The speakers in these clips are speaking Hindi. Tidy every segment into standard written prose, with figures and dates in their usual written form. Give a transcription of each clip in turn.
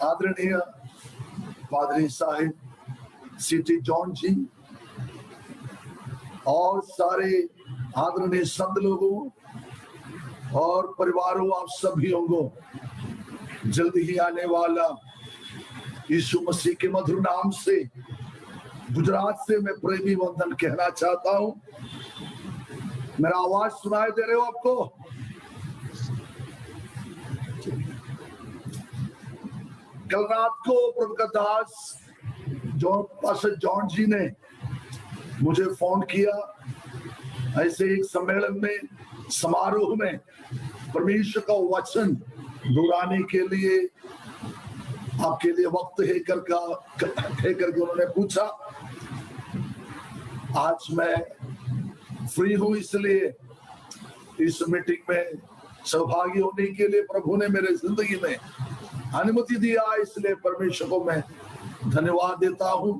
आदरणीय पादरी साहिब सिटी जॉन जी और सारे आदरणीय संत लोगों और परिवारों, आप सभी को जल्द ही आने वाला यीशु मसीह के मधुर नाम से गुजरात से मैं प्रेमी वंदन कहना चाहता हूं। मेरा आवाज सुनाई दे रहे हो आपको? कल रात को प्रभु का दास पास्टर जॉन जी ने मुझे फोन किया, ऐसे एक सम्मेलन में, समारोह में परमेश्वर का वचन दोहराने के लिए आपके लिए वक्त है करके उन्होंने पूछा। आज मैं फ्री हूं, इसलिए इस मीटिंग में सहभागी होने के लिए प्रभु ने मेरे जिंदगी में अनुमति दिया, इसलिए परमेश्वर को मैं धन्यवाद देता हूं।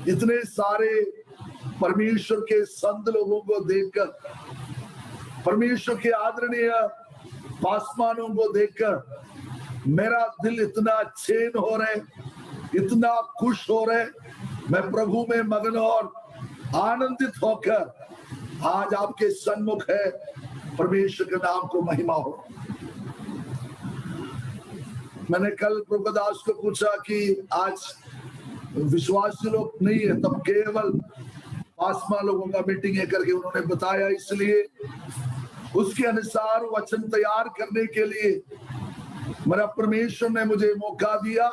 इतने सारे परमेश्वर के संत लोगों को देखकर, परमेश्वर के आदरणीय पासवानों को देखकर मेरा दिल इतना चैन हो रहा है, इतना खुश हो रहा है। मैं प्रभु में मगन और आनंदित होकर आज आपके सन्मुख है। परमेश्वर के नाम को महिमा हो। मैंने कल प्रभु दास को पूछा कि आज विश्वासी लोग नहीं है, तब केवल पासवान लोगों का मीटिंग है करके उन्होंने बताया, इसलिए उसके अनुसार वचन तैयार करने के लिए मेरा परमेश्वर ने मुझे मौका दिया,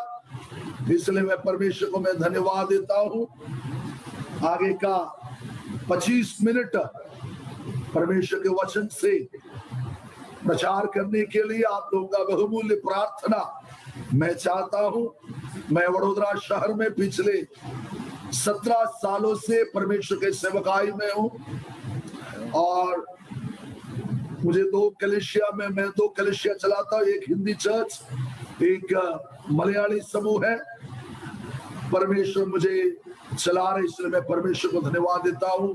इसलिए मैं परमेश्वर को मैं धन्यवाद देता हूं। आगे का 25 मिनट परमेश्वर के वचन से प्रचार करने के लिए आप लोगों का बहुमूल्य प्रार्थना मैं चाहता हूं। मैं वडोदरा शहर में पिछले 17 सालों से परमेश्वर के सेवकाई में हूं और मुझे दो कलीसिया चलाता हूं, एक हिंदी चर्च, एक मलयाली समूह है। परमेश्वर मुझे चला रहे, इसलिए मैं परमेश्वर को धन्यवाद देता हूं।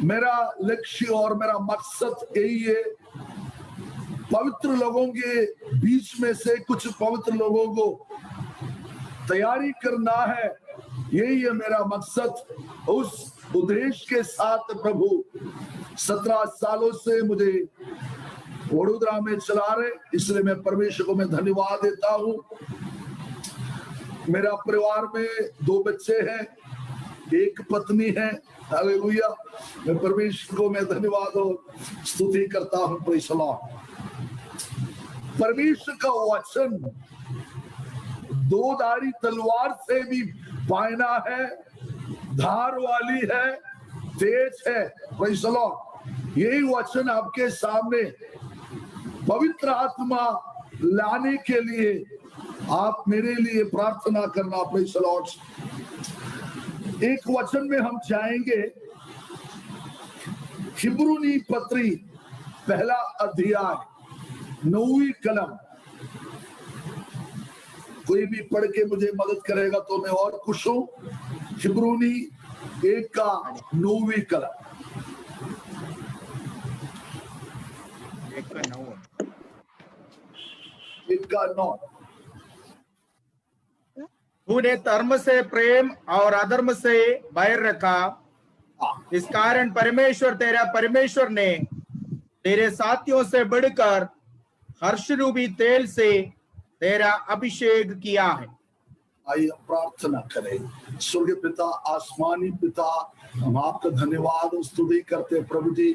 मेरा लक्ष्य और मेरा मकसद यही है, पवित्र लोगों के बीच में से कुछ पवित्र लोगों को तैयारी करना है, यही है मेरा मकसद। उस उद्देश्य के साथ प्रभु 17 सालों से मुझे वडोदरा में चला रहे, इसलिए मैं परमेश्वर को मैं धन्यवाद देता हूं। मेरा परिवार में 2 बच्चे हैं, एक पत्नी है। हालेलुया। मैं परमेश्वर को मैं धन्यवाद और स्तुति करता हूं। Praise the Lord. परमेश्वर का वचन 2 धारी तलवार से भी पायना है, धार वाली है, तेज है। Praise the Lord. यही वचन आपके सामने पवित्र आत्मा लाने के लिए आप मेरे लिए प्रार्थना करना। Praise the Lord. एक वचन में हम जाएंगे, हिब्रूनी पत्री 1 अध्याय 9वीं कलम। कोई भी पढ़ के मुझे मदद करेगा तो मैं और खुश हूं। हिब्रूनी 1 का 9वीं कलम। 1 का 9। तूने धर्म से प्रेम और अधर्म से बैर रखा, इस कारण परमेश्वर ने तेरे साथियों से बढ़कर हर्षरूपी तेल से तेरा अभिषेक किया है। आइए प्रार्थना करें। स्वर्गीय पिता, आसमानी पिता, हम आपका धन्यवाद और स्तुति करते हैं प्रभु जी,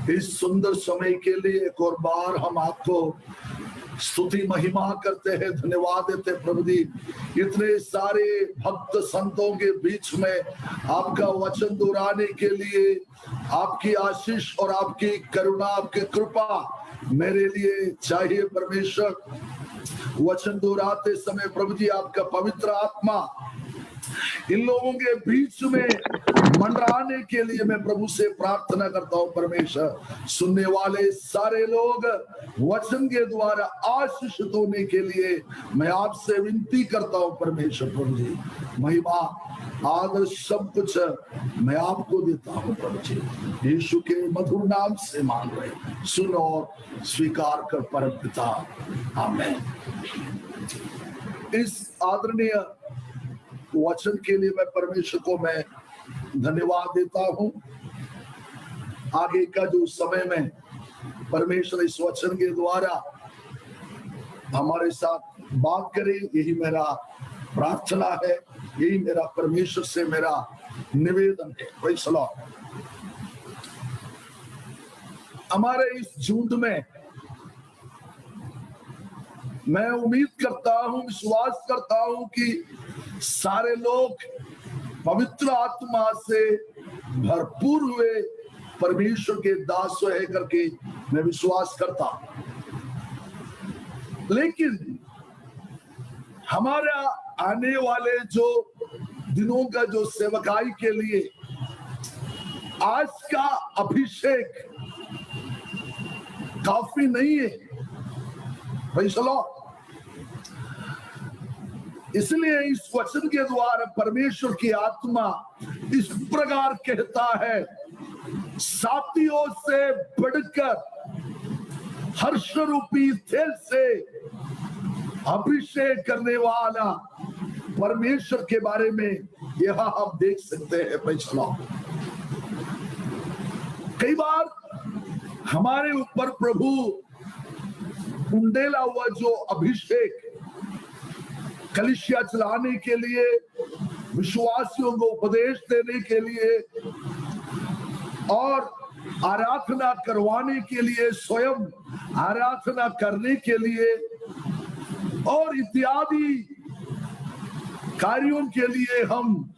इस सुंदर समय के लिए। एक और बार हम आपको स्तुति महिमा करते हैं, धन्यवाद देते हैं प्रभु जी। इतने सारे भक्त संतों के बीच में आपका वचन दोहराने के लिए आपकी आशीष और आपकी करुणा, आपकी कृपा मेरे लिए चाहिए परमेश्वर। वचन दोहराते समय प्रभु जी आपका पवित्र आत्मा इन लोगों के बीच में मंडराने के लिए मैं प्रभु से प्रार्थना करता हूं। परमेश्वर, सुनने वाले सारे लोग वचन के द्वारा आशीषित होने के लिए मैं आपसे विनती करता हूं। परमेश्वर प्रभु जी, महिमा आदर सब कुछ मैं आपको देता हूं प्रभु जी। यीशु के मधुर नाम से मांग रहे, सुनो और स्वीकार कर परम पिता, आमीन। इस आदरणीय वचन के लिए मैं परमेश्वर को मैं धन्यवाद देता हूं। आगे का जो समय में परमेश्वर इस वचन के द्वारा हमारे साथ बात करे, यही मेरा प्रार्थना है, यही मेरा परमेश्वर से मेरा निवेदन है। Praise the Lord. हमारे इस झुंड में मैं उम्मीद करता हूं, विश्वास करता हूं कि सारे लोग पवित्र आत्मा से भरपूर हुए परमेश्वर के दास है करके मैं विश्वास करता हूं। लेकिन हमारा आने वाले जो दिनों का जो सेवकाई के लिए आज का अभिषेक काफी नहीं है। Praise the Lord. इसलिए इस वचन के द्वारा परमेश्वर की आत्मा इस प्रकार कहता है, साथियों से बढ़कर हर्ष रूपी तेल से अभिषेक करने वाला परमेश्वर के बारे में यह हम देख सकते हैं। Praise the Lord. कई बार हमारे ऊपर प्रभु उंडेला हुआ जो अभिषेक कलीसिया चलाने के लिए, विश्वासियों को उपदेश देने के लिए और आराधना करवाने के लिए, स्वयं आराधना करने के लिए और इत्यादि कार्यों के लिए हम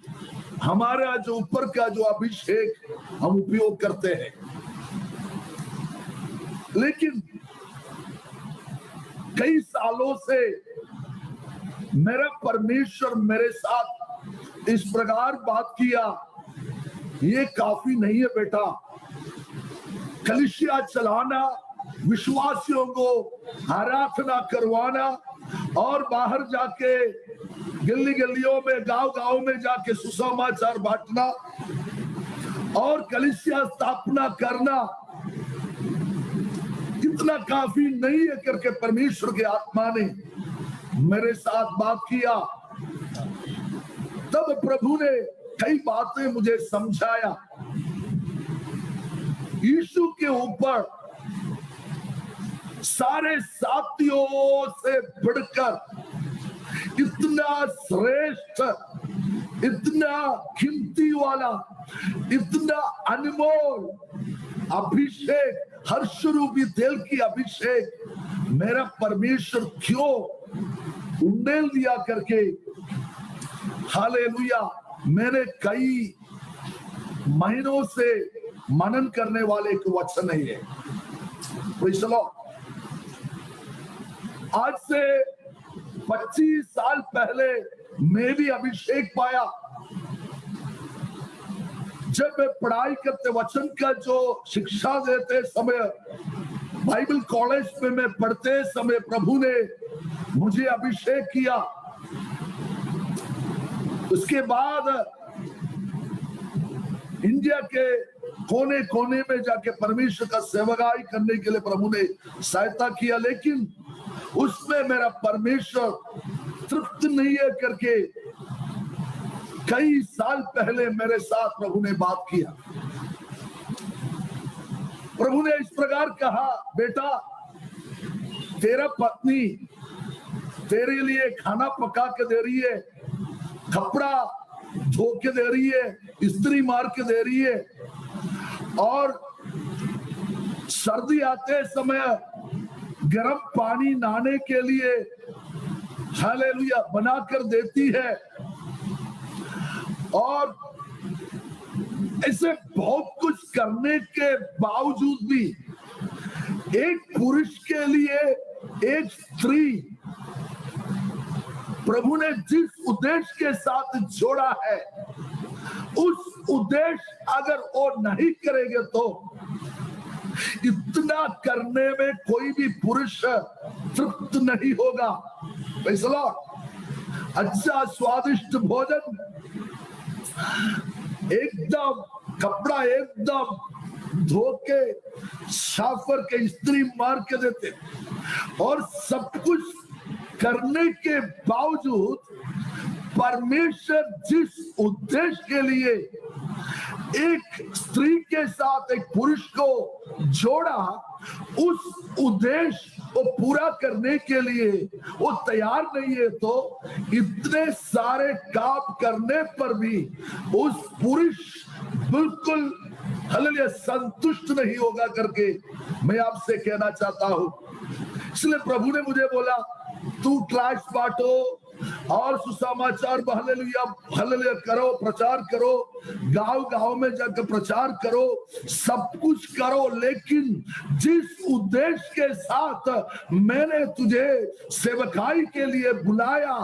हमारा जो ऊपर का जो अभिषेक हम उपयोग करते हैं। लेकिन कई सालों से मेरा परमेश्वर मेरे साथ इस प्रकार बात किया, ये काफी नहीं है बेटा। कलीसिया चलाना, विश्वासियों को आराधना करवाना और बाहर जाके गली गलियों में, गांव गांव में जाके सुसमाचार बांटना और कलीसिया स्थापना करना इतना काफी नहीं है करके परमेश्वर के आत्मा ने मेरे साथ बात किया। तब प्रभु ने कई बातें मुझे समझाया। यीशु के ऊपर सारे साथियों से बढ़कर इतना श्रेष्ठ, इतना कीमती वाला, इतना अनमोल अभिषेक, हर्ष रूपी तेल की अभिषेक मेरा परमेश्वर क्यों उंडेल दिया करके, हालेलुया, मैंने कई महीनों से मनन करने वाले एक वचन है ये। Praise the Lord. आज से 25 साल पहले मैं भी अभिषेक पाया। जब मैं पढ़ाई करते, वचन का जो शिक्षा देते समय, बाइबल कॉलेज में मैं पढ़ते समय प्रभु ने मुझे अभिषेक किया। उसके बाद इंडिया के कोने कोने में जाके परमेश्वर का सेवकाई करने के लिए प्रभु ने सहायता किया। लेकिन उसमें मेरा परमेश्वर तृप्त नहीं है करके कई साल पहले मेरे साथ प्रभु ने बात किया। प्रभु ने इस प्रकार कहा, बेटा तेरा पत्नी तेरे लिए खाना पका के दे रही है, कपड़ा धो के दे रही है, इस्त्री मार के दे रही है और सर्दी आते समय गर्म पानी नहाने के लिए हालेलुया बनाकर देती है। और ऐसे बहुत कुछ करने के बावजूद भी एक पुरुष के लिए एक स्त्री प्रभु ने जिस उद्देश्य के साथ जोड़ा है, उस उद्देश्य अगर वो नहीं करेंगे तो इतना करने में कोई भी पुरुष तृप्त नहीं होगा। Praise the Lord। अच्छा स्वादिष्ट भोजन, एकदम कपड़ा एकदम धो के साफ करके इस्त्री मार के देते, और सब कुछ करने के बावजूद परमेश्वर जिस उद्देश्य के लिए एक स्त्री के साथ एक पुरुष को जोड़ा, उस उद्देश्य को पूरा करने के लिए वो तैयार नहीं है, तो इतने सारे काम करने पर भी उस पुरुष बिल्कुल हालेलुया संतुष्ट नहीं होगा करके मैं आपसे कहना चाहता हूं। इसलिए प्रभु ने मुझे बोला, तू क्लास बांटो और सुसमाचार हालेलुया हालेलुया करो, प्रचार करो, गांव गांव में जाकर प्रचार करो, सब कुछ करो, लेकिन जिस उद्देश्य के साथ मैंने तुझे सेवकाई के लिए बुलाया,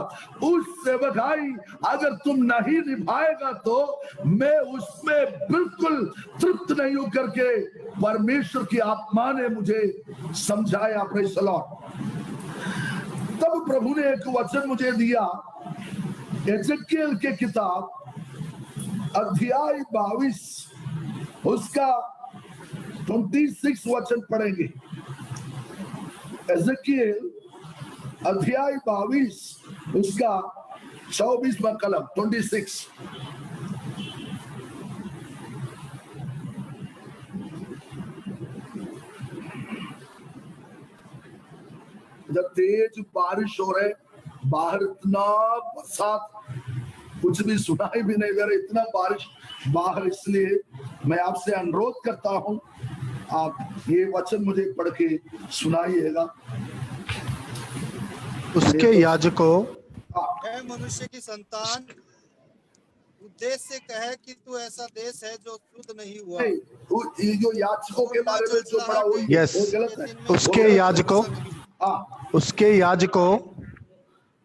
उस सेवकाई अगर तुम नहीं निभाएगा तो मैं उसमें बिल्कुल तृप्त नहीं हूं करके परमेश्वर की आत्मा ने मुझे समझाया। Praise the Lord. तब प्रभु ने एक वचन मुझे दिया, एजेकियल के किताब अध्याय 22 उसका 26 वचन पढ़ेंगे। एजेकियल अध्याय 22 उसका 24वां कलम 26। जब तेज बारिश हो रहे, बाहर इतना बरसात, कुछ भी सुनाई भी नहीं दे रहा, इतना बारिश बाहर, इसलिए मैं आपसे अनुरोध करता हूं, आप ये वचन मुझे पढ़ के सुनाइएगा। उसके याजकों, है मनुष्य की संतान, उद्देश्य से कहे कि तू ऐसा देश है जो शुद्ध नहीं हुआ। ये जो याजकों के बारे में जो पढ़ा वो यस, गलत है। उसके याजकों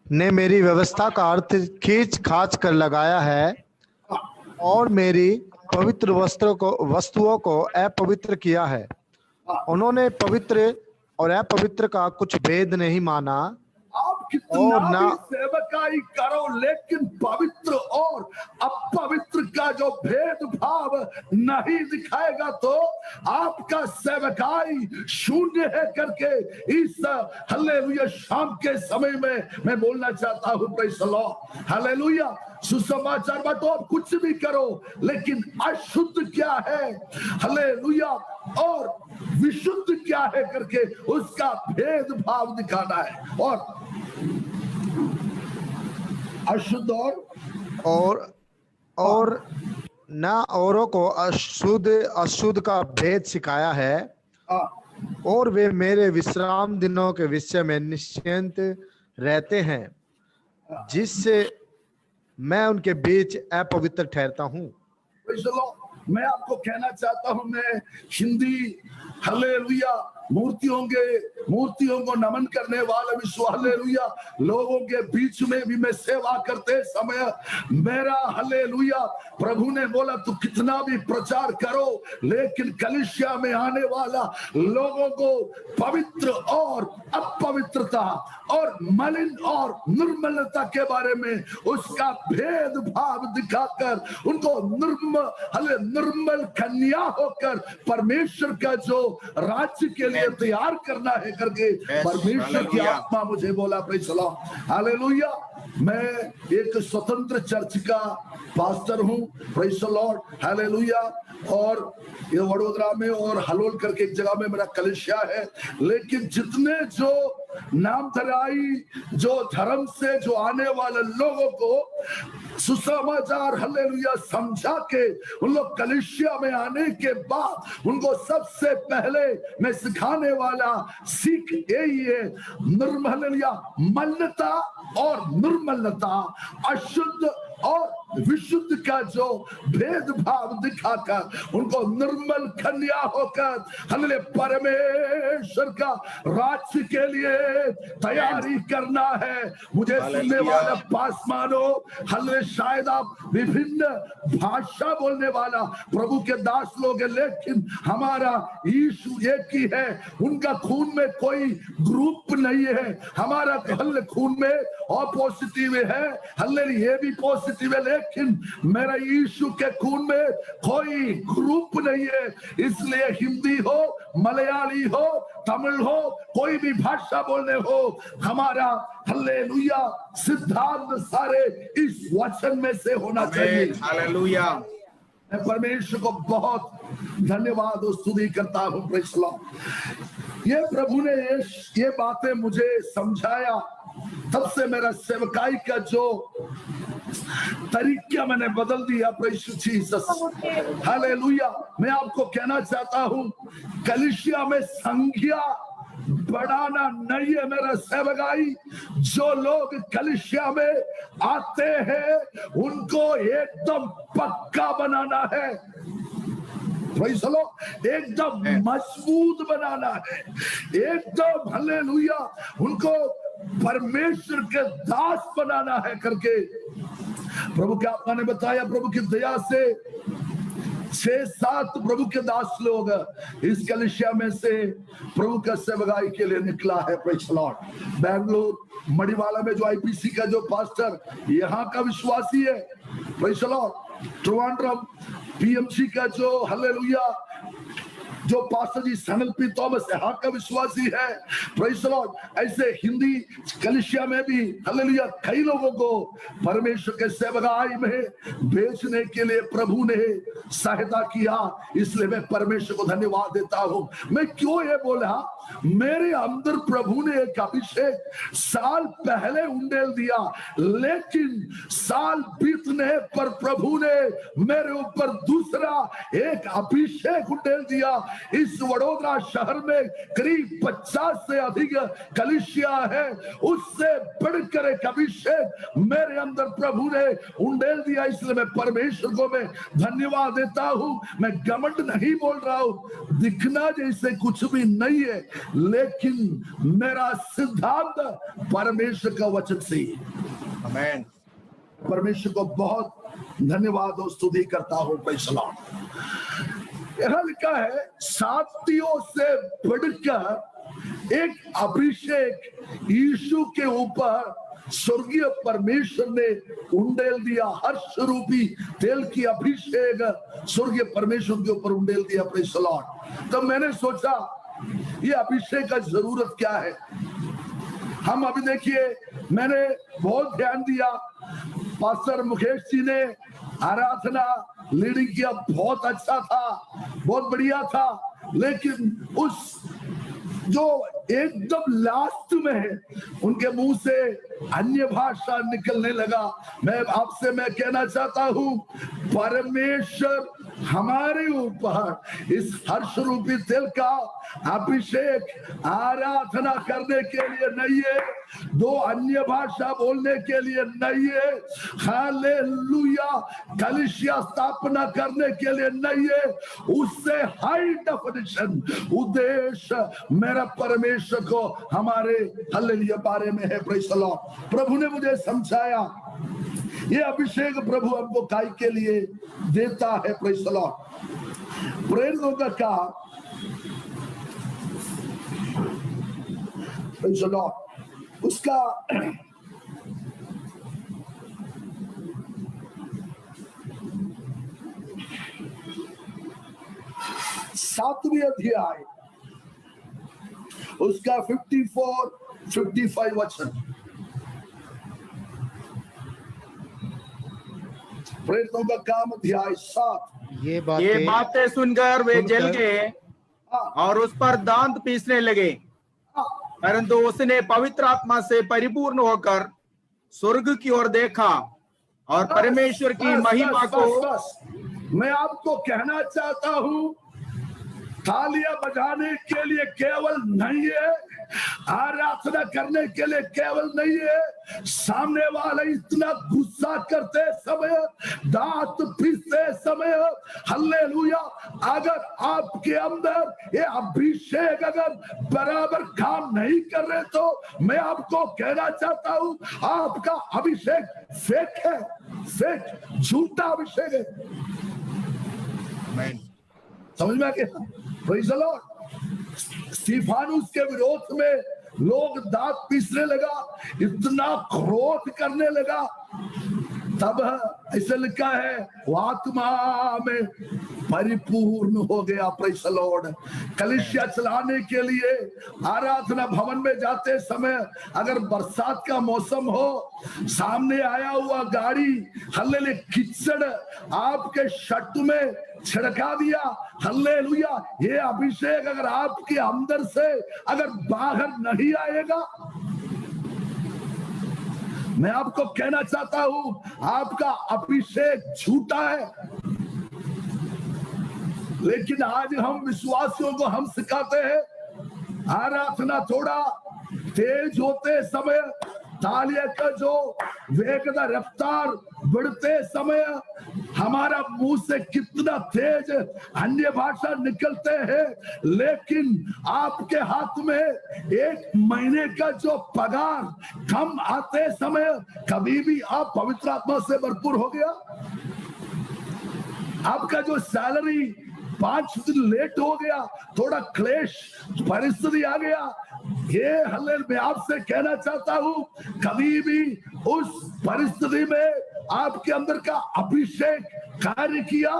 ने मेरी व्यवस्था का अर्थ खींच खाच कर लगाया है और मेरी पवित्र वस्तुओं को अपवित्र किया है। उन्होंने पवित्र और अपवित्र का कुछ भेद नहीं माना। आप कितना भी सेवकाई करो, लेकिन पवित्र और अपवित्र का जो भेदभाव नहीं दिखाएगा तो आपका सेवकाई शून्य है करके इस हालेलुया शाम के समय में मैं बोलना चाहता हूं। Praise the Lord. हालेलुया। सुसमाचार बांटो, आप कुछ भी करो, लेकिन अशुद्ध क्या है हालेलुया और विशुद्ध क्या है करके उसका भेदभाव दिखाना है। और अशुद्ध और न औरों को अशुद्ध का भेद सिखाया है, और वे मेरे विश्राम दिनों के विषय में निश्चिंत रहते हैं, जिससे मैं उनके बीच अपवित्र ठहरता हूँ। मैं आपको कहना चाहता हूं, मैं हिंदी हालेलुया मूर्तियों को नमन करने वाले विश्व हालेलुया लोगों के बीच में भी मैं सेवा करते समय मेरा हालेलुया प्रभु ने बोला, तू कितना भी प्रचार करो, लेकिन कलीसिया में आने वाला लोगों को पवित्र और अपवित्रता और मलिन और निर्मलता के बारे में उसका भेदभाव दिखाकर उनको निर्मल कन्या होकर परमेश्वर का जो राज्य के लिए तैयार करना है करके परमेश्वर की आत्मा मुझे बोला। Praise the Lord. हालेलुया। मैं एक स्वतंत्र चर्च का पास्टर हूं। Praise the Lord. हालेलुया। और ये वडोदरा में और हलोल करके एक जगह में मेरा कलीसिया है, लेकिन जितने जो नामधराई जो धर्म से जो आने वाले लोगों को सुसमाचार हालेलुया समझा के उन लोग कलीसिया में आने के बाद उनको सबसे पहले मैं सिखाने वाला सीख यही है, निर्मलता और निर्मलता, अशुद्ध और विशुद्ध का जो भेदभाव दिखाकर उनको निर्मल कन्या होकर हल्ले परमेश्वर का राज्य के लिए तैयारी करना है। मुझे सुनने वाले पास मानो, हल्ले शायद आप विभिन्न भाषा बोलने वाला प्रभु के दास लोग हैं, लेकिन हमारा यीशु एक ही है। उनका खून में कोई ग्रुप नहीं है। हमारा हल्ले खून में और पॉजिटिव है, हल्ले ये भी पॉजिटिव है, लेकिन मेरा यीशु के खून में कोई ग्रुप नहीं है। इसलिए हिंदी हो, मलयाली हो, तमिल हो, कोई भी भाषा बोलने हो, हमारा हालेलुया सिद्धांत सारे इस वचन में से होना चाहिए। हालेलुया। मैं परमेश्वर को बहुत धन्यवाद और स्तुति करता हूँ। Praise the Lord. ये प्रभु ने ये बातें मुझे समझाया, तब से मेरा सेवकाई का जो तरीका मैंने बदल दिया। Praise Jesus, hallelujah. मैं आपको कहना चाहता हूँ, कलीसिया में संख्या बढ़ाना नहीं है मेरा सेवकाई। जो लोग कलीसिया में आते हैं उनको एकदम पक्का बनाना है, एकदम मजबूत बनाना है, एकदम हालेलुया उनको परमेश्वर के दास बनाना है करके प्रभु के आत्मा ने बताया। प्रभु की दया से 6-7 प्रभु के दास लोग इस कलीसिया में से प्रभु का सेवकाई के लिए निकला है। Praise the Lord. Bangalore Madiwala में जो आईपीसी का जो पास्टर यहाँ का विश्वासी है, praise the Lord. Trivandrum PMC का जो हालेलुया जो पास्टर जी सैमुअल पी थॉमस यहाँ का विश्वासी है। Praise the Lord. ऐसे हिंदी कलीसिया में भी हालेलुया कई लोगों को परमेश्वर के सेवकाई में भेजने के लिए प्रभु ने सहायता किया। इसलिए मैं परमेश्वर को धन्यवाद देता हूँ। मैं क्यों ये बोला, मेरे अंदर प्रभु ने एक अभिषेक साल पहले उंडेल दिया, लेकिन साल बीतने पर प्रभु ने मेरे ऊपर दूसरा एक अभिषेक उंडेल दिया। इस वडोदरा शहर में करीब 50 से अधिक कलीसिया है, उससे बढ़कर एक अभिषेक मेरे अंदर प्रभु ने उंडेल दिया। इसलिए मैं परमेश्वर को मैं धन्यवाद देता हूं। मैं घमंड नहीं बोल रहा हूं, दिखना जैसे कुछ भी नहीं है, लेकिन मेरा सिद्धांत परमेश्वर का वचन से ही। आमीन। परमेश्वर को बहुत धन्यवाद और स्तुति करता हूं। Praise the Lord. यहाँ लिखा है, साथियों से बढ़कर एक अभिषेक यीशु के ऊपर स्वर्गीय परमेश्वर ने उंडेल दिया। हर्ष रूपी तेल की अभिषेक स्वर्गीय परमेश्वर के ऊपर उंडेल दिया। Praise the Lord. तब मैंने सोचा ये अभिषेक का जरूरत क्या है। हम अभी देखिए, मैंने बहुत ध्यान दिया, पास्टर मुकेश जी ने आराधना लीडिंग किया, बहुत अच्छा था, बहुत बढ़िया था, लेकिन उस जो एकदम लास्ट में है उनके मुंह से अन्य भाषा निकलने लगा। मैं आपसे मैं कहना चाहता हूं, परमेश्वर हमारे ऊपर इस हर्ष रूपी तेल का अभिषेक आराधना करने के लिए नहीं है, दो अन्य भाषा बोलने के लिए नहीं है, हालेलुया कलीसिया स्थापना करने के लिए नहीं है। उससे हाई डेफिनेशन उद्देश्य मेरा परमेश्वर को हमारे हालेलुया बारे में है। Praise the Lord. प्रभु ने मुझे समझाया ये अभिषेक प्रभु हमको काय के लिए देता है। Praise the Lord. प्रेरितों का काम, प्रेज़ द लॉर्ड, उसका 7वें अध्याय उसका 54-55 वचन। प्रेरितों का काम अध्याय 7। ये बातें सुनकर वे जल गए और उस पर दांत पीसने लगे, परंतु उसने पवित्र आत्मा से परिपूर्ण होकर स्वर्ग की ओर देखा और परमेश्वर की महिमा को। मैं आपको कहना चाहता हूं, तालियां बजाने के लिए केवल नहीं है, आराधना करने के लिए केवल नहीं है, सामने वाला इतना गुस्सा करते समय, दांत पीसते समय, हालेलुया, अगर आपके अंदर ये अभिषेक अगर बराबर काम नहीं कर रहे तो मैं आपको कहना चाहता हूं, आपका अभिषेक फेक है, फेक, झूठा अभिषेक है। समझ में आ गया? Praise the Lord. स्टीफानुस के विरोध में लोग दांत पीसने लगा, इतना क्रोध करने लगा, तब ऐसे लिखा है वो आत्मा में परिपूर्ण हो गया। Praise the Lord. कलीसिया चलाने के लिए आराधना भवन में जाते समय अगर बरसात का मौसम हो, सामने आया हुआ गाड़ी हल्ले कीचड़ आपके शर्ट में छिड़का दिया, हल्लेलुया, ये अभिषेक अगर आपके अंदर से अगर बाहर नहीं आएगा, मैं आपको कहना चाहता हूं आपका अभिषेक झूठा है। लेकिन आज हम विश्वासियों को हम सिखाते हैं, आराधना थोड़ा तेज होते समय, तालियों का जो वेगदा रफ्तार बढ़ते समय हमारा मुंह से कितना तेज अन्य भाषा निकलते हैं, लेकिन आपके हाथ में एक महीने का जो पगार कम आते समय कभी भी आप पवित्र आत्मा से भरपूर हो गया? आपका जो सैलरी 5 दिन लेट हो गया, थोड़ा क्लेश परिस्थिति आ गया, ये हल्ले मैं आपसे कहना चाहता हूं, कभी भी उस परिस्थिति में आपके अंदर का अभिषेक कार्य किया?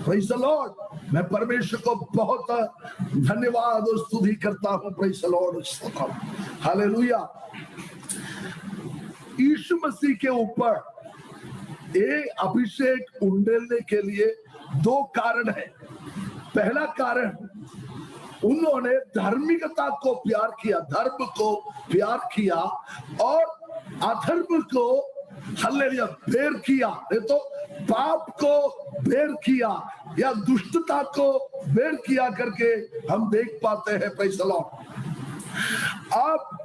Praise the Lord. मैं परमेश्वर को बहुत धन्यवाद और स्तुति करता हूं। Praise the Lord, hallelujah. Yeshu Masih के ऊपर ये अभिषेक उंडेलने के लिए 2 कारण है। पहला कारण, उन्होंने धार्मिकता को प्यार किया, धर्म को प्यार किया और अधर्म को हालेलुया बेर किया, नहीं तो पाप को बेर किया या दुष्टता को बेर किया करके हम देख पाते हैं। Praise the Lord. आप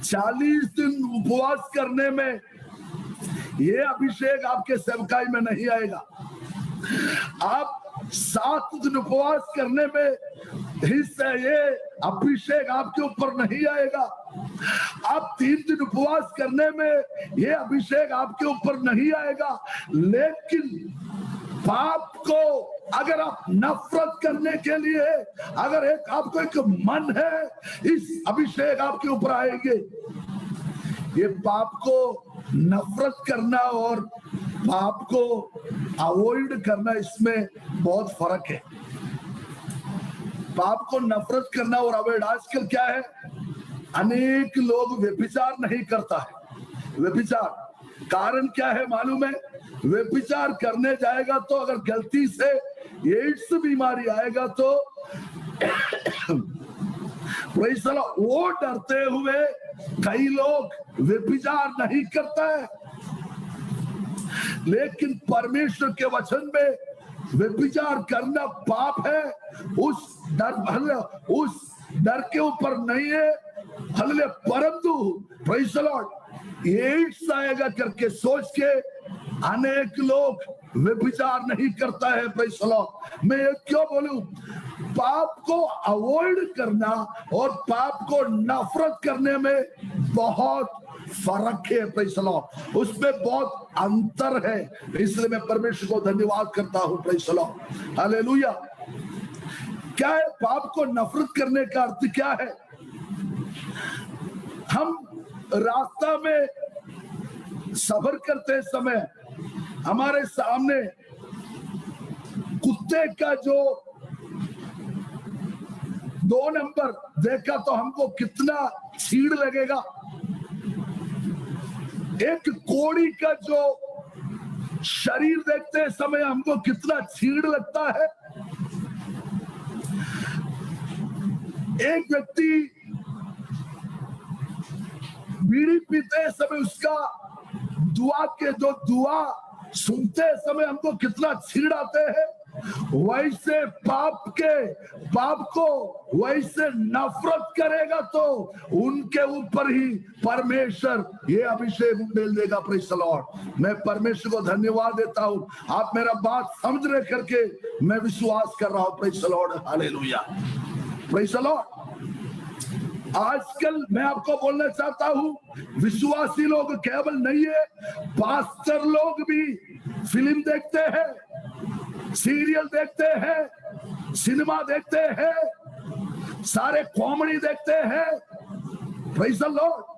40 दिन उपवास करने में ये अभिषेक आपके सेवकाई में नहीं आएगा। आप 7 दिन उपवास करने में हिस्सा ये अभिषेक आपके ऊपर नहीं आएगा। आप 3 दिन उपवास करने में ये अभिषेक आपके ऊपर नहीं आएगा। लेकिन पाप को अगर आप नफरत करने के लिए अगर आपको एक मन है, इस अभिषेक आपके ऊपर आएंगे। ये पाप को नफरत करना और पाप को अवॉइड करना, इसमें बहुत फर्क है। पाप को नफरत करना और अवॉइड, आजकल क्या है, अनेक लोग व्यभिचार नहीं करता है। व्यभिचार कारण क्या है मालूम है? व्यभिचार करने जाएगा तो अगर गलती से एड्स बीमारी आएगा तो वो डरते हुए कई लोग व्यभिचार नहीं करता है। लेकिन परमेश्वर के वचन में व्यभिचार करना पाप है, उस डर के ऊपर नहीं है। हालेलुया। परंतु प्रेज़ द लॉर्ड, एड्स आएगा करके सोच के अनेक लोग व्यभिचार नहीं करता है। Praise the Lord. मैं क्यों बोलूं? पाप को अवॉइड करना और पाप को नफरत करने में बहुत फर्क है। Praise the Lord. उसमें बहुत अंतर है। इसलिए मैं परमेश्वर को धन्यवाद करता हूं। Praise the Lord, hallelujah. क्या है पाप को नफरत करने का अर्थ? क्या है? हम रास्ता में सफर करते समय हमारे सामने कुत्ते का जो 2 नंबर देखा तो हमको कितना चीड़ लगेगा। एक कोड़ी का जो शरीर देखते समय हमको कितना चीड़ लगता है। एक व्यक्ति बीड़ी पीते समय उसका दुआ सुनते समय हमको कितना चीड़ आते हैं। वैसे पाप को वैसे नफरत करेगा तो उनके ऊपर ही परमेश्वर ये अभिषेक उंडेल देगा। Praise the Lord. मैं परमेश्वर को धन्यवाद देता हूं, आप मेरा बात समझ रहे करके मैं विश्वास कर रहा हूं। Praise the Lord, hallelujah, praise the Lord. आजकल मैं आपको बोलना चाहता हूं, विश्वासी लोग केवल नहीं है, पास्टर लोग भी फिल्म देखते हैं, सीरियल देखते हैं, सिनेमा देखते हैं, सारे कॉमेडी देखते हैं। Praise the Lord.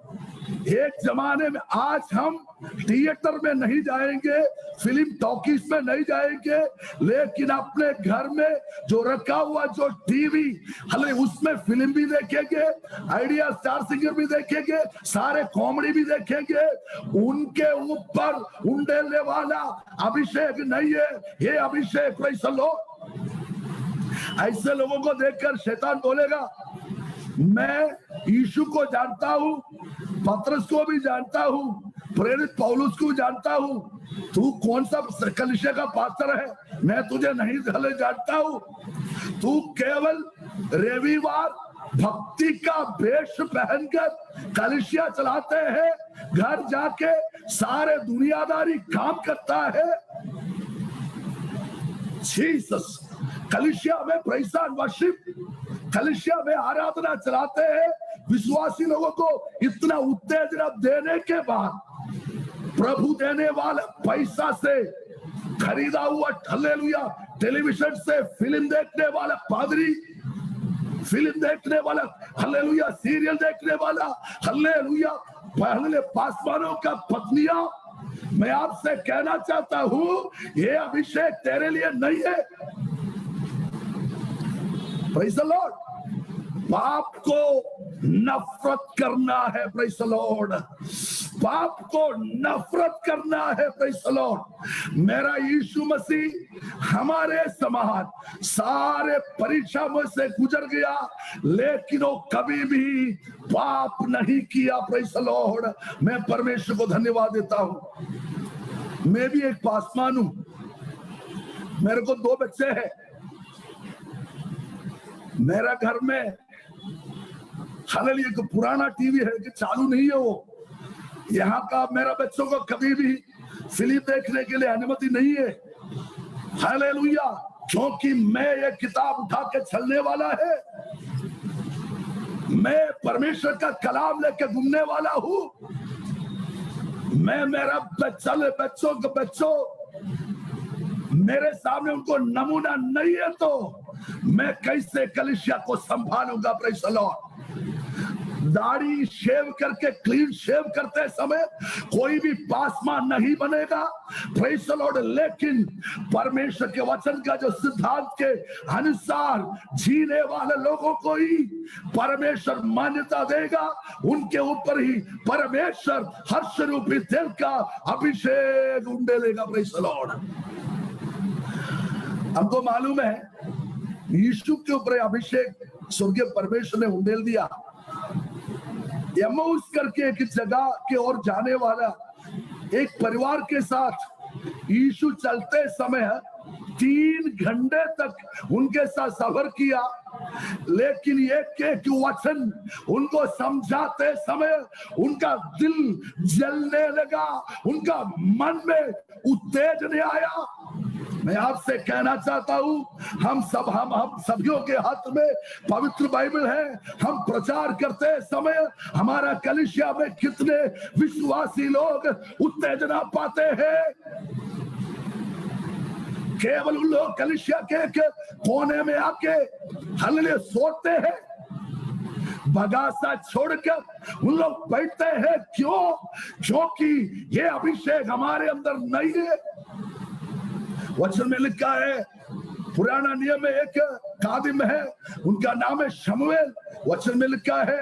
एक जमाने में, आज हम थिएटर में नहीं जाएंगे, फिल्म टॉकीज में नहीं जाएंगे, लेकिन अपने घर में जो रखा हुआ जो टीवी हले उसमें फिल्म भी देखेंगे, आइडिया स्टार सिंगर भी देखेंगे, सारे कॉमेडी भी देखेंगे। उनके ऊपर उंडेलने वाला अभिषेक नहीं है, ये अभिषेक प्रेज़ द लॉर्ड। ऐसे लोगों को देखकर शैतान बोलेगा, मैं यीशु को जानता हूं, पतरस को भी जानता हूं, प्रेरित पौलुस को जानता हूं, तू कौन सा कलीसिया का पास्टर है, मैं तुझे नहीं जानता हूं। तू केवल रविवार भक्ति का वेश पहनकर कलीसिया चलाते हैं, घर जाके सारे दुनियादारी काम करता है। जीसस, कलीसिया में प्रेज़ एंड वर्शिप, कलीसिया में आराधना चलाते हैं, विश्वासी लोगों को इतना उत्तेजना देने के बाद प्रभु देने वाला पैसा से खरीदा हुआ, हालेलुया, टेलीविजन से फिल्म देखने वाला पादरी, फिल्म देखने वाला, हालेलुया, सीरियल देखने वाला, हालेलुया, पहले पासवानों का पत्नियां, मैं आपसे कहना चाहता हूं, ये अभिषेक तेरे लिए नहीं है। Praise the Lord. पाप को नफरत करना है, प्रेज़ द लॉर्ड। पाप को नफरत करना है, प्रेज़ द लॉर्ड। मेरा यीशु मसीह हमारे समान सारे परीक्षा में से गुजर गया, लेकिन वो कभी भी पाप नहीं किया, प्रेज़ द लॉर्ड। मैं परमेश्वर को धन्यवाद देता हूं। मैं भी एक पासवान हूं, मेरे को 2 बच्चे हैं। मेरा घर में हालेलुया एक पुराना टीवी है कि चालू नहीं है वो। यहाँ का मेरा बच्चों को कभी भी फिल्म देखने के लिए अनुमति नहीं है, हालेलुया, क्योंकि मैं ये किताब उठा के चलने वाला है, मैं परमेश्वर का कलाम लेके घूमने वाला हूं। मैं मेरा बच्चों मेरे सामने उनको नमूना नहीं है, तो मैं कैसे कलीसिया को संभालूंगा। Praise the Lord. दाढ़ी शेव करके, क्लीन शेव करते समय कोई भी पासवान नहीं बनेगा, प्रेज़ द लॉर्ड। लेकिन परमेश्वर के वचन का जो सिद्धांत के अनुसार जीने वाले लोगों को ही परमेश्वर मान्यता देगा, उनके ऊपर ही परमेश्वर हर्ष रूपी तेल का अभिषेक उंडेलेगा। Praise the Lord. हमको मालूम है यीशु के ऊपर अभिषेक स्वर्गीय परमेश्वर ने उंडेल दिया। एम्माउस करके एक जगह के ओर जाने वाला एक परिवार के साथ यीशु चलते समय 3 घंटे तक उनके साथ सफर किया, लेकिन एक वचन उनको समझाते समय उनका दिल जलने लगा, उनका मन में उत्तेजना आया। मैं आपसे कहना चाहता हूं, हम सभियों के हाथ में पवित्र बाइबल है। हम प्रचार करते समय हमारा कलीसिया में कितने विश्वासी लोग उत्तेजना पाते हैं। केवल उन लोग कलीसिया के कोने में आके हल्ले सोते हैं, बगासा छोड़कर उन लोग बैठते हैं। क्यों? क्योंकि ये अभिषेक हमारे अंदर नहीं है। वचन में लिखा है, पुराना नियम में एक कादिम है, उनका नाम है शमूएल। वचन में लिखा है,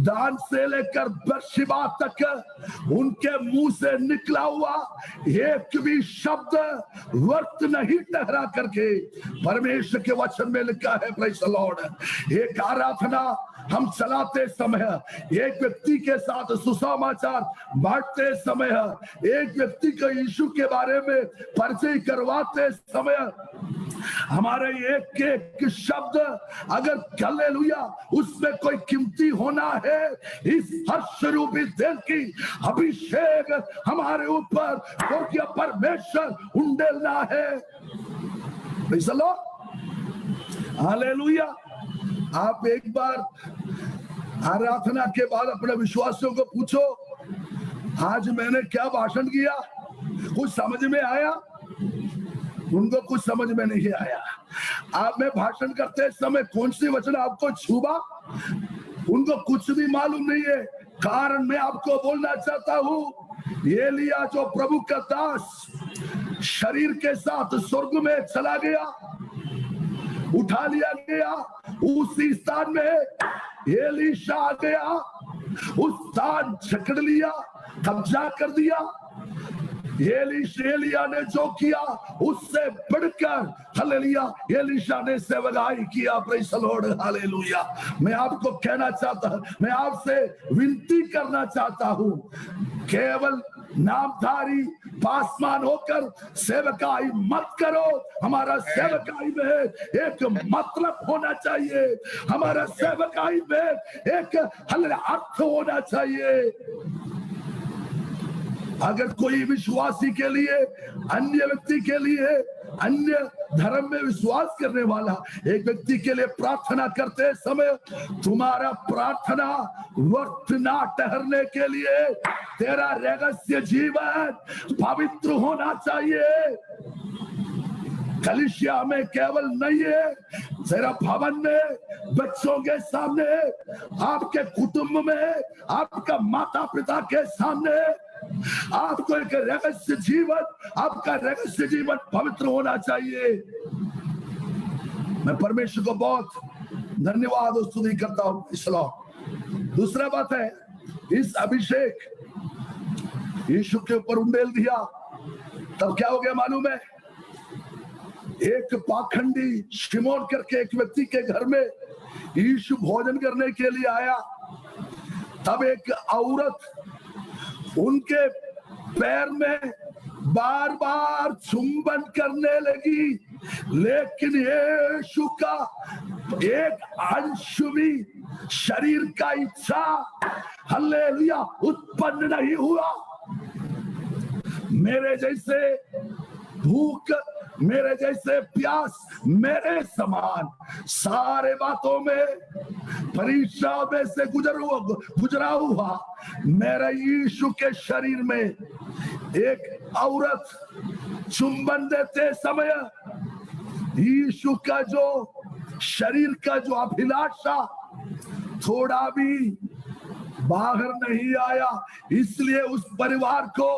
दान से लेकर बेर्शेबा तक उनके मुंह से निकला हुआ एक भी शब्द व्यर्थ नहीं ठहरा करके परमेश्वर के वचन में लिखा है। Praise the Lord. एक आराधना हम चलाते समय, एक व्यक्ति के साथ सुसमाचार बांटते समय, एक व्यक्ति को यीशु के बारे में परिचय करवाते समय, हमारे एक एक शब्द अगर हालेलुया उसमें कोई कीमती होना है, इस हर्ष रूपी तेल की अभिषेक हमारे ऊपर क्योंकि परमेश्वर उंडेलना है। Praise the Lord, hallelujah. आप एक बार आराधना के बाद अपने विश्वासियों को पूछो, आज मैंने क्या भाषण किया, कुछ समझ में आया? उनको कुछ समझ में नहीं आया। आप में भाषण करते समय कौन सी वचन आपको छुआ, उनको कुछ भी मालूम नहीं है। कारण मैं आपको बोलना चाहता हूं, एलिया जो प्रभु का दास शरीर के साथ स्वर्ग में चला गया, उठा लिया गया, उसी स्थान में एलीशा आ गया, उस स्थान जकड़ लिया, कब्जा कर दिया। एलिया ने जो किया उससे बढ़कर हालेलुया एलीशा ने सेवकाई किया। Praise the Lord, hallelujah. मैं आपको कहना चाहता हूं, मैं आपसे विनती करना चाहता हूं, केवल नामधारी पासमान होकर सेवकाई मत करो। हमारा सेवकाई में एक मतलब होना चाहिए, हमारा सेवकाई में एक अर्थ होना चाहिए। अगर कोई विश्वासी के लिए, अन्य व्यक्ति के लिए, अन्य धर्म में विश्वास करने वाला एक व्यक्ति के लिए प्रार्थना करते समय तुम्हारा प्रार्थना व्यर्थ ना ठहरने के लिए तेरा रहस्य जीवन पवित्र होना चाहिए। कलीसिया में केवल नहीं है, तेरा भवन में, बच्चों के सामने, आपके कुटुंब में, आपका माता पिता के सामने आपको एक रहस्य जीवन, आपका रहस्य जीवन पवित्र होना चाहिए। मैं परमेश्वर को बहुत धन्यवाद और स्तुति करता हूं। इसलिए दूसरा बात है, इस अभिषेक यीशु के ऊपर उंडेल दिया, तब क्या हो गया मालूम है? एक पाखंडी शिमोन करके एक व्यक्ति के घर में यीशु भोजन करने के लिए आया। तब एक औरत उनके पैर में बार बार चुंबन करने लगी, लेकिन यीशु का एक अंश भी शरीर का इच्छा हालेलुया उत्पन्न नहीं हुआ। मेरे जैसे भूख, मेरे जैसे प्यास, मेरे समान सारे बातों में परीक्षा में से गुजरा हुआ मेरे यीशु के शरीर में एक औरत चुंबन देते समय यीशु का जो शरीर का जो अभिलाषा थोड़ा भी बाहर नहीं आया। इसलिए उस परिवार को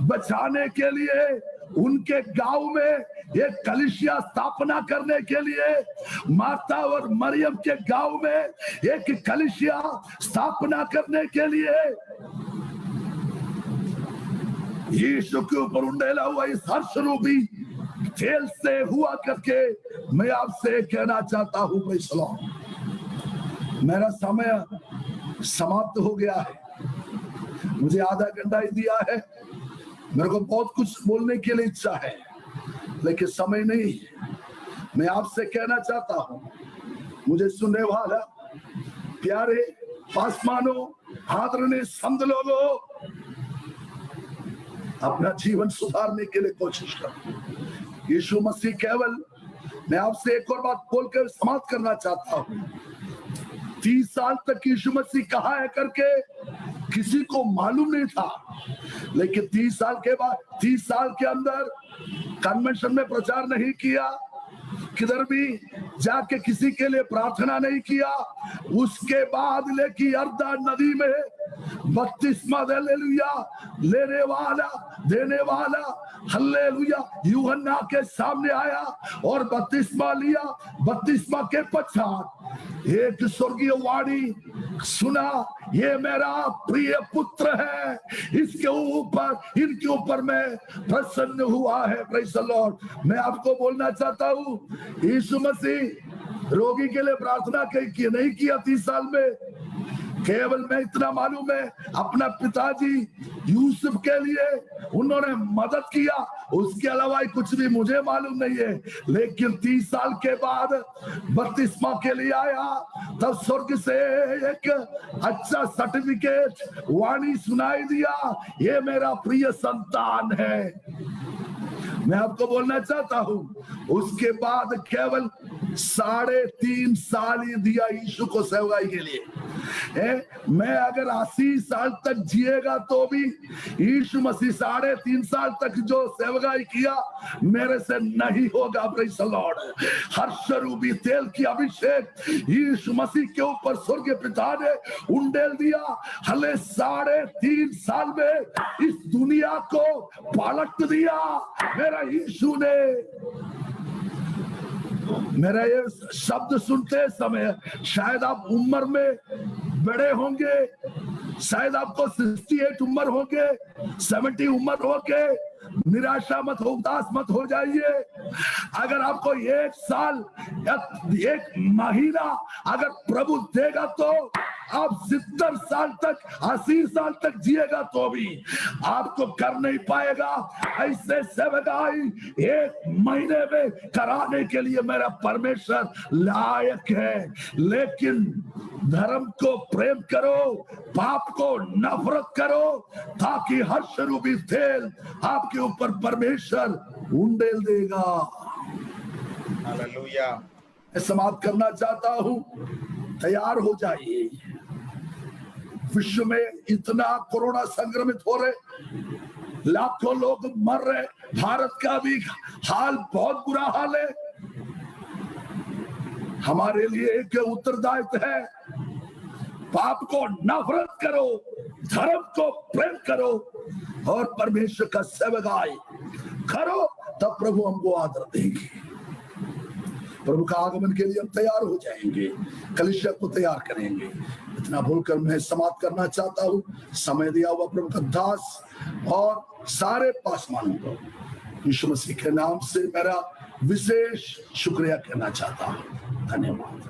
बचाने के लिए उनके गांव में एक कलीसिया स्थापना करने के लिए, मार्था और मरियम के गांव में एक कलीसिया स्थापना करने के लिए यीशु के ऊपर उंडेला हुआ इस हर्ष रूपी तेल से हुआ करके मैं आपसे कहना चाहता हूं, प्रेज़ द लॉर्ड। मेरा समय समाप्त हो गया है, मुझे आधा घंटा ही दिया है। मेरे को बहुत कुछ बोलने के लिए इच्छा है, लेकिन समय नहीं। मैं आपसे कहना चाहता हूं, मुझे सुनने वाला प्यारे पासमानों, आदरणीय संत लोगों, अपना जीवन सुधारने के लिए कोशिश करो। यीशु मसीह केवल, मैं आपसे एक और बात बोलकर समाप्त करना चाहता हूं। 30 साल तक यीशु मसीह कहाँ है करके किसी को मालूम नहीं था, लेकिन 30 साल के बाद, 30 साल के अंदर कन्वेंशन में प्रचार नहीं किया, किधर भी जाके किसी के लिए प्रार्थना नहीं किया। उसके बाद लेकी यरदन नदी में बपतिस्मा हालेलुया लेने वाला, देने वाला हालेलुया यूहन्ना के सामने आया और बपतिस्मा लिया। बपतिस्मा के पश्चात एक स्वर्गीय वाणी सुना, ये मेरा प्रिय पुत्र है, इसके ऊपर, इनके ऊपर मैं प्रसन्न हुआ है। Praise the Lord. मैं आपको बोलना चाहता हूं, यीशु मसीह रोगी के लिए प्रार्थना की नहीं किया 30 साल में। केवल मैं इतना मालूम है, अपना पिताजी यूसुफ के लिए उन्होंने मदद किया, उसके अलावा कुछ भी मुझे मालूम नहीं है। लेकिन 30 साल के बाद बपतिस्मा के लिए आया, तब स्वर्ग से एक अच्छा सर्टिफिकेट वाणी सुनाई दिया, ये मेरा प्रिय संतान है। मैं आपको बोलना चाहता हूं, उसके बाद केवल 3.5 साल ही दिया यीशु को सेवकाई के लिए। मैं अगर 80 साल तक जिएगा तो भी यीशु मसीह 3.5 साल तक जो सेवकाई किया मेरे से नहीं होगा। Praise the Lord. हर शरूबी तेल की अभिषेक यीशु मसीह के ऊपर स्वर्ग पिता ने उंडेल दिया। हले 3.5 साल में इस दुनिया को पलट दिया मेरा यीशु ने। मेरा ये शब्द सुनते समय शायद आप उम्र में बड़े होंगे, शायद आपको 68 उम्र होंगे, 70 उम्र होके निराशा मत हो, उदास मत हो जाइए। अगर आपको 1 साल या 1 महीना अगर प्रभु देगा तो आप 70 साल तक 80 साल तक जिएगा तो भी आपको कर नहीं पाएगा। ऐसे सेवकाई 1 महीने में कराने के लिए मेरा परमेश्वर लायक है। लेकिन धर्म को प्रेम करो, पाप को नफरत करो, ताकि हर शरूबी तेल आपके ऊपर परमेश्वर उंडेल देगा। हालेलुया। मैं समाप्त करना चाहता हूं, तैयार हो जाइए। विश्व में इतना कोरोना संक्रमित हो रहे, लाखों लोग मर रहे, भारत का भी हाल बहुत बुरा हाल है। हमारे लिए एक उत्तरदायित्व है, पाप को नफरत करो, धर्म को प्रेम करो और परमेश्वर का सेवकाई करो, तब प्रभु हमको आदर देंगे। प्रभु का आगमन के लिए हम तैयार हो जाएंगे, कलीसिया को तैयार करेंगे। इतना बोलकर मैं समाप्त करना चाहता हूँ। समय दिया हुआ प्रभु का दास और सारे पासवानों को यीशु मसीह के नाम से मेरा विशेष शुक्रिया कहना चाहता हूँ। धन्यवाद।